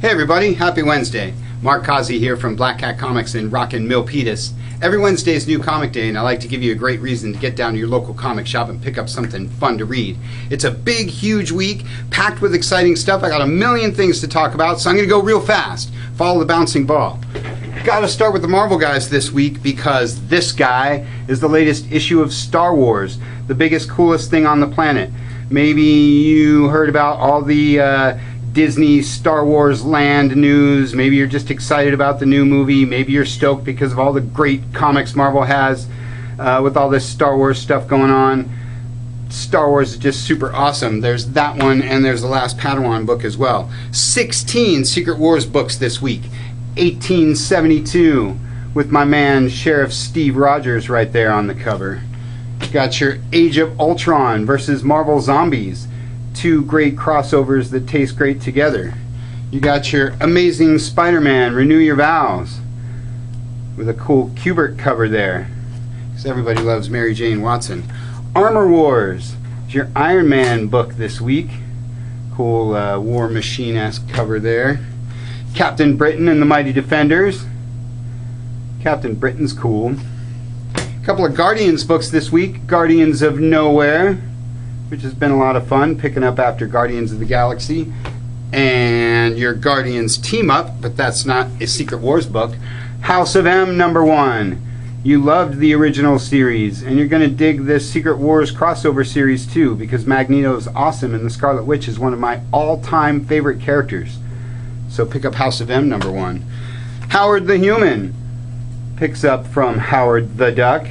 Hey everybody, happy Wednesday. Mark Kazi here from Black Cat Comics in Rockin' Milpitas. Every Wednesday is New Comic Day, and I like to give you a great reason to get down to your local comic shop and pick up something fun to read. It's a big, huge week, packed with exciting stuff. I got a million things to talk about, so I'm going to go real fast. Follow the bouncing ball. Got to start with the Marvel guys this week because this guy is the latest issue of Star Wars, the biggest, coolest thing on the planet. Maybe you heard about all the Disney Star Wars Land news. Maybe you're just excited about the new movie. Maybe you're stoked because of all the great comics Marvel has with all this Star Wars stuff going on. Star Wars is just super awesome. There's that one, and there's the last Padawan book as well. 16 Secret Wars books this week. 1872 with my man Sheriff Steve Rogers right there on the cover. Got your Age of Ultron versus Marvel Zombies. Two great crossovers that taste great together. You got your Amazing Spider-Man Renew Your Vows with a cool Kubert cover there, because everybody loves Mary Jane Watson. Armor Wars is your Iron Man book this week. Cool War Machine-esque cover there. Captain Britain and the Mighty Defenders. Captain Britain's cool. A couple of Guardians books this week. Guardians of Nowhere, which has been a lot of fun, picking up after Guardians of the Galaxy. And your Guardians team up, but that's not a Secret Wars book. House of M #1. You loved the original series, and you're going to dig this Secret Wars crossover series too, because Magneto is awesome, and the Scarlet Witch is one of my all-time favorite characters. So pick up House of M #1. Howard the Human picks up from Howard the Duck.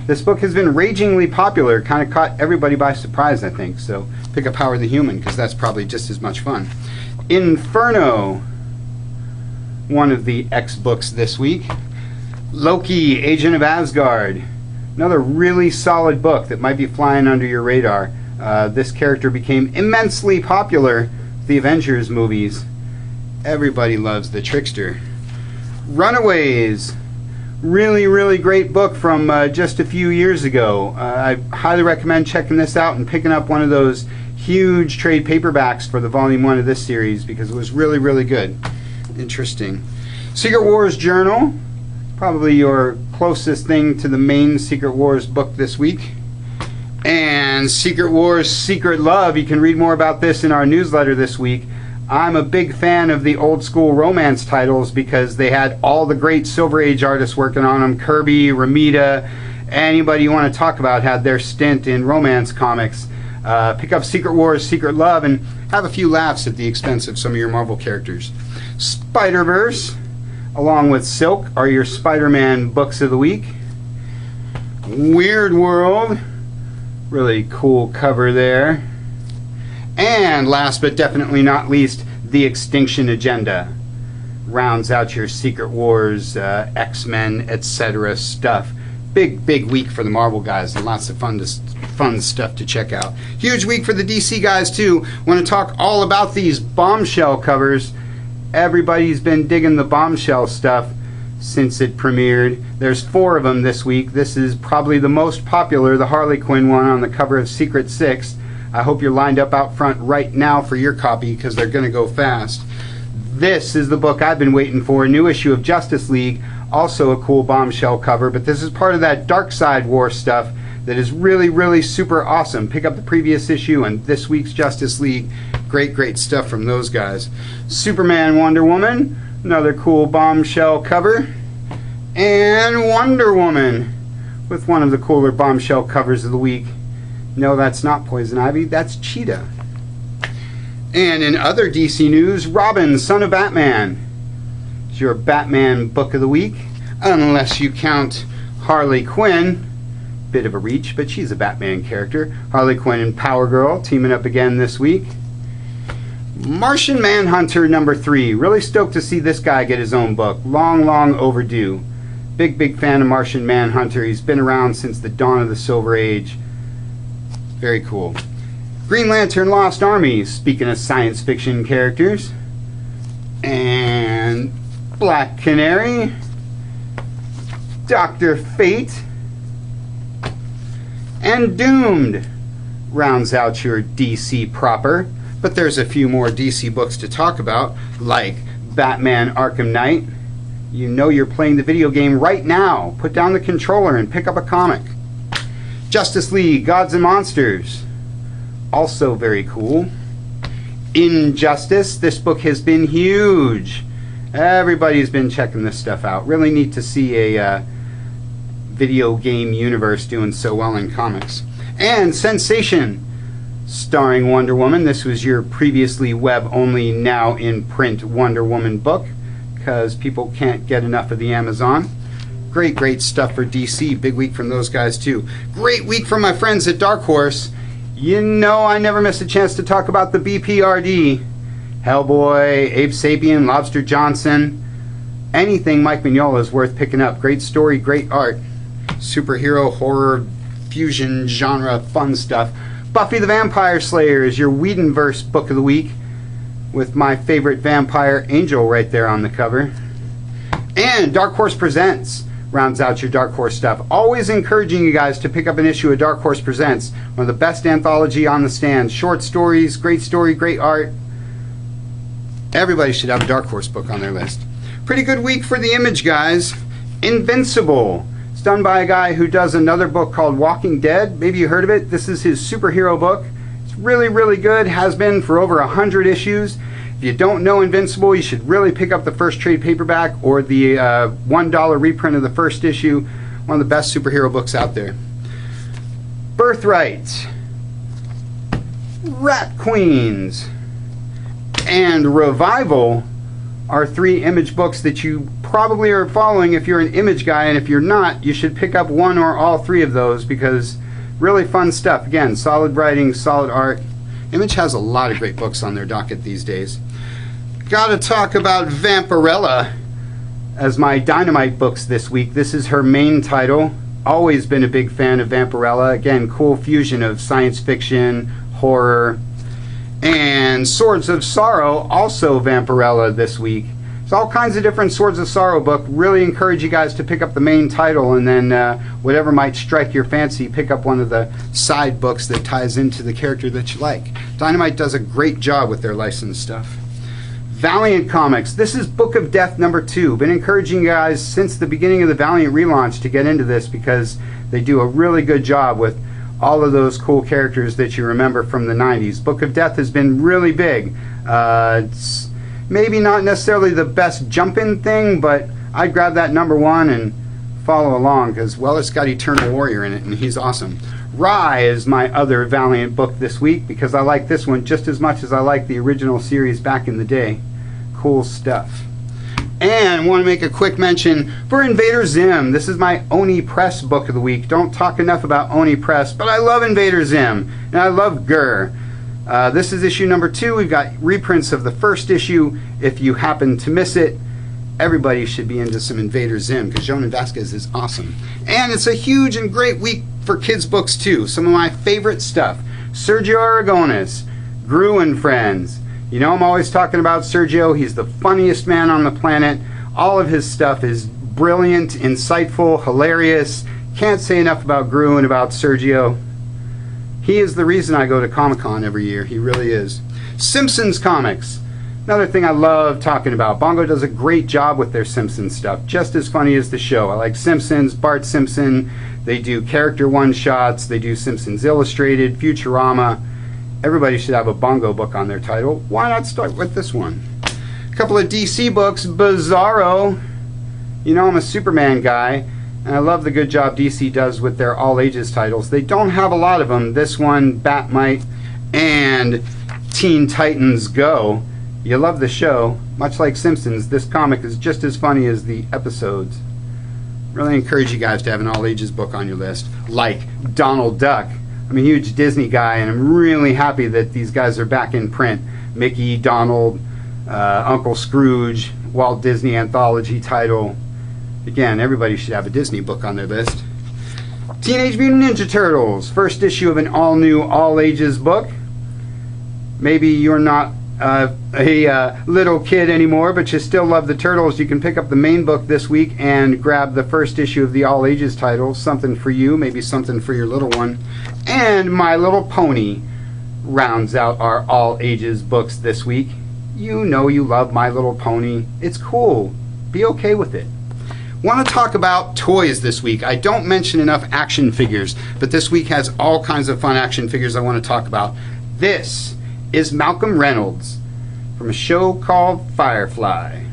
This book has been ragingly popular, kind of caught everybody by surprise, I think. So pick up Howard the Human, because that's probably just as much fun. Inferno, one of the X books this week. Loki, Agent of Asgard, another really solid book that might be flying under your radar. This character became immensely popular with the Avengers movies. Everybody loves the Trickster. Runaways, really great book from just a few years ago. I highly recommend checking this out and picking up one of those huge trade paperbacks for the volume 1 of this series, because it was really good. Interesting. Secret Wars Journal, probably your closest thing to the main Secret Wars book this week. And Secret Wars Secret Love, you can read more about this in our newsletter this week. I'm a big fan of the old school romance titles because they had all the great Silver Age artists working on them. Kirby, Romita, anybody you want to talk about had their stint in romance comics. Pick up Secret Wars Secret Love and have a few laughs at the expense of some of your Marvel characters. Spider-Verse, along with Silk, are your Spider-Man books of the week. Weird World, really cool cover there. And last but definitely not least, The Extinction Agenda rounds out your Secret Wars, X-Men, etc. stuff. Big week for the Marvel guys, and lots of fun stuff to check out. Huge week for the DC guys too. Want to talk all about these Bombshell covers. Everybody's been digging the Bombshell stuff since it premiered. There's 4 of them this week. This is probably the most popular, the Harley Quinn one on the cover of Secret 6. I hope you're lined up out front right now for your copy, because they're going to go fast. This is the book I've been waiting for, a new issue of Justice League, also a cool Bombshell cover, but this is part of that Darkseid War stuff that is really super awesome. Pick up the previous issue and this week's Justice League. Great stuff from those guys. Superman Wonder Woman, another cool Bombshell cover. And Wonder Woman with one of the cooler Bombshell covers of the week. No, that's not Poison Ivy, that's Cheetah. And in other DC news, Robin, Son of Batman, is your Batman book of the week, unless you count Harley Quinn. Bit of a reach, but she's a Batman character. Harley Quinn and Power Girl teaming up again this week. Martian Manhunter #3. Really stoked to see this guy get his own book. Long overdue. Big fan of Martian Manhunter. He's been around since the dawn of the Silver Age. Very cool. Green Lantern Lost Army, speaking of science fiction characters. And Black Canary. Dr. Fate. And Doomed rounds out your DC proper. But there's a few more DC books to talk about, like Batman Arkham Knight. You know you're playing the video game right now. Put down the controller and pick up a comic. Justice League Gods and Monsters. Also very cool. Injustice. This book has been huge. Everybody's been checking this stuff out. Really neat to see a video game universe doing so well in comics. And Sensation, starring Wonder Woman. This was your previously web-only, now in print Wonder Woman book, because people can't get enough of the Amazon. Great stuff for DC. Big week from those guys too. Great week from my friends at Dark Horse. You know I never miss a chance to talk about the BPRD. Hellboy, Abe Sapien, Lobster Johnson. Anything Mike Mignola is worth picking up. Great story, great art. Superhero, horror, fusion, genre, fun stuff. Buffy the Vampire Slayer is your Whedonverse book of the week, with my favorite vampire, Angel, right there on the cover. And Dark Horse Presents rounds out your Dark Horse stuff. Always encouraging you guys to pick up an issue of Dark Horse Presents, one of the best anthology on the stand. Short stories, great story, great art. Everybody should have a Dark Horse book on their list. Pretty good week for the Image guys. Invincible. It's done by a guy who does another book called Walking Dead. Maybe you heard of it. This is his superhero book. It's really good. Has been for over 100 issues. If you don't know Invincible, you should really pick up the first trade paperback or the $1 reprint of the first issue. One of the best superhero books out there. Birthright, Rat Queens, and Revival are three Image books that you probably are following if you're an Image guy, and if you're not, you should pick up one or all three of those, because really fun stuff. Again, solid writing, solid art. Image has a lot of great books on their docket these days. Gotta talk about Vampirella as my Dynamite books this week. This is her main title. Always been a big fan of Vampirella. Again, cool fusion of science fiction, horror, and Swords of Sorrow, also Vampirella this week. There's all kinds of different Swords of Sorrow book. Really encourage you guys to pick up the main title, and then whatever might strike your fancy, pick up one of the side books that ties into the character that you like. Dynamite does a great job with their licensed stuff. Valiant Comics. This is Book of Death #2. Been encouraging you guys since the beginning of the Valiant relaunch to get into this, because they do a really good job with all of those cool characters that you remember from the 90s. Book of Death has been really big. It's maybe not necessarily the best jump-in thing, but I'd grab that #1 and follow along, because, well, it's got Eternal Warrior in it, and he's awesome. Rye is my other Valiant book this week, because I like this one just as much as I like the original series back in the day. Cool stuff. And want to make a quick mention for Invader Zim. This is my Oni Press book of the week. Don't talk enough about Oni Press, but I love Invader Zim, and I love Gur. This is issue #2. We've got reprints of the first issue. If you happen to miss it, everybody should be into some Invader Zim, because Jonan Vasquez is awesome. And it's a huge and great week for kids' books too. Some of my favorite stuff. Sergio Aragonis, Gru and Friends. You know I'm always talking about Sergio. He's the funniest man on the planet. All of his stuff is brilliant, insightful, hilarious. Can't say enough about Gru and about Sergio. He is the reason I go to Comic-Con every year. He really is. Simpsons comics. Another thing I love talking about. Bongo does a great job with their Simpsons stuff. Just as funny as the show. I like Simpsons, Bart Simpson. They do character one-shots. They do Simpsons Illustrated, Futurama. Everybody should have a Bongo book on their title. Why not start with this one? A couple of DC books. Bizarro. You know I'm a Superman guy, and I love the good job DC does with their all-ages titles. They don't have a lot of them. This one, Batmite, and Teen Titans Go. You love the show. Much like Simpsons, this comic is just as funny as the episodes. Really encourage you guys to have an all-ages book on your list, like Donald Duck. I'm a huge Disney guy, and I'm really happy that these guys are back in print. Mickey, Donald, Uncle Scrooge, Walt Disney anthology title. Again, everybody should have a Disney book on their list. Teenage Mutant Ninja Turtles, first issue of an all-new, all-ages book. Maybe you're not a little kid anymore, but you still love the Turtles. You can pick up the main book this week and grab the first issue of the all-ages title. Something for you, maybe something for your little one. And My Little Pony, rounds out our all ages books this week. You know you love My Little Pony. It's cool. Be okay with it. Want to talk about toys this week. I don't mention enough action figures, but this week has all kinds of fun action figures I want to talk about. This is Malcolm Reynolds from a show called Firefly.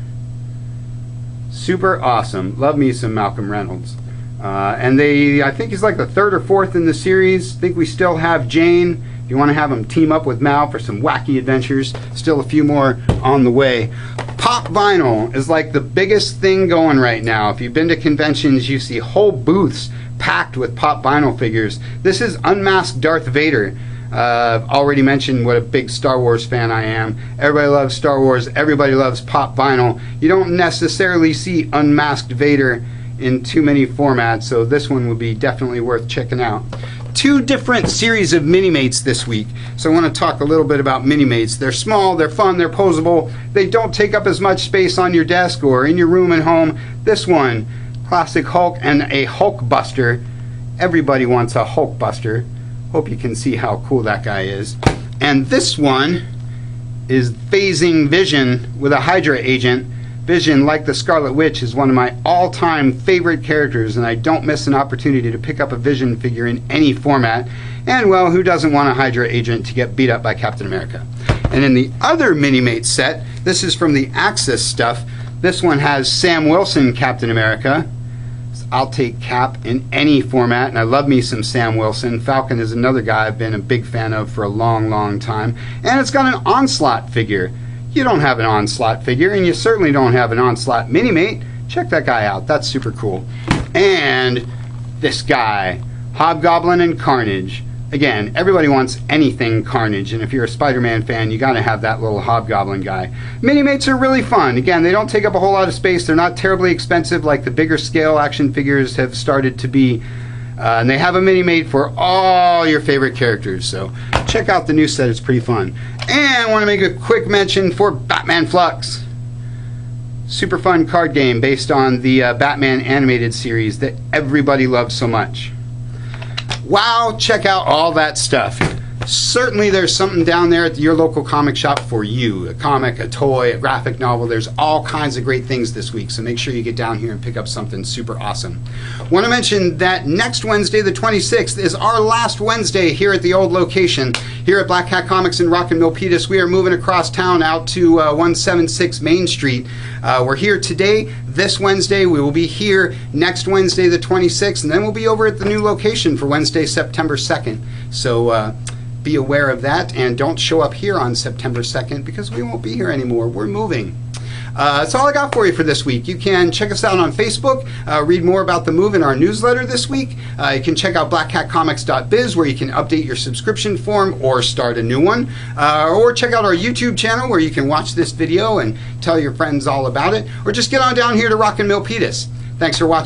Super awesome. Love me some Malcolm Reynolds. And I think he's like the third or fourth in the series. I think we still have Jane. If you want to have them team up with Mal for some wacky adventures, still a few more on the way. Pop vinyl is like the biggest thing going right now. If you've been to conventions, you see whole booths packed with pop vinyl figures. This is Unmasked Darth Vader. I've already mentioned what a big Star Wars fan I am. Everybody loves Star Wars. Everybody loves pop vinyl. You don't necessarily see Unmasked Vader in too many formats, so this one would be definitely worth checking out. Two different series of Mini-Mates this week. So I want to talk a little bit about Mini-Mates. They're small, they're fun, they're posable. They don't take up as much space on your desk or in your room at home. This one, Classic Hulk and a Hulk Buster. Everybody wants a Hulk Buster. Hope you can see how cool that guy is. And this one is Phasing Vision with a Hydra agent. Vision, like the Scarlet Witch, is one of my all-time favorite characters, and I don't miss an opportunity to pick up a Vision figure in any format. And, well, who doesn't want a Hydra agent to get beat up by Captain America? And in the other Mini-Mate set, this is from the Axis stuff. This one has Sam Wilson Captain America. I'll take Cap in any format, and I love me some Sam Wilson. Falcon is another guy I've been a big fan of for a long, long time. And it's got an Onslaught figure. You don't have an Onslaught figure, and you certainly don't have an Onslaught Mini-Mate. Check that guy out. That's super cool. And this guy, Hobgoblin and Carnage. Again, everybody wants anything Carnage, and if you're a Spider-Man fan, you got to have that little Hobgoblin guy. Mini-Mates are really fun. Again, they don't take up a whole lot of space. They're not terribly expensive like the bigger scale action figures have started to be. And they have a Mini-Mate for all your favorite characters. So check out the new set. It's pretty fun. And I want to make a quick mention for Batman Flux. Super fun card game based on the Batman animated series that everybody loves so much. Wow, check out all that stuff. Certainly there's something down there at your local comic shop for you. A comic, a toy, a graphic novel. There's all kinds of great things this week, so make sure you get down here and pick up something super awesome. Want to mention that next Wednesday, the 26th, is our last Wednesday here at the old location. Here at Black Hat Comics in Rock and Milpitas, we are moving across town out to 176 Main Street. We're here today, this Wednesday. We will be here next Wednesday, the 26th, and then we'll be over at the new location for Wednesday, September 2nd. So, be aware of that, and don't show up here on September 2nd because we won't be here anymore. We're moving. That's all I got for you for this week. You can check us out on Facebook, read more about the move in our newsletter this week. You can check out blackhatcomics.biz where you can update your subscription form or start a new one. Or check out our YouTube channel where you can watch this video and tell your friends all about it. Or just get on down here to Rock and Milpitas. Thanks for watching.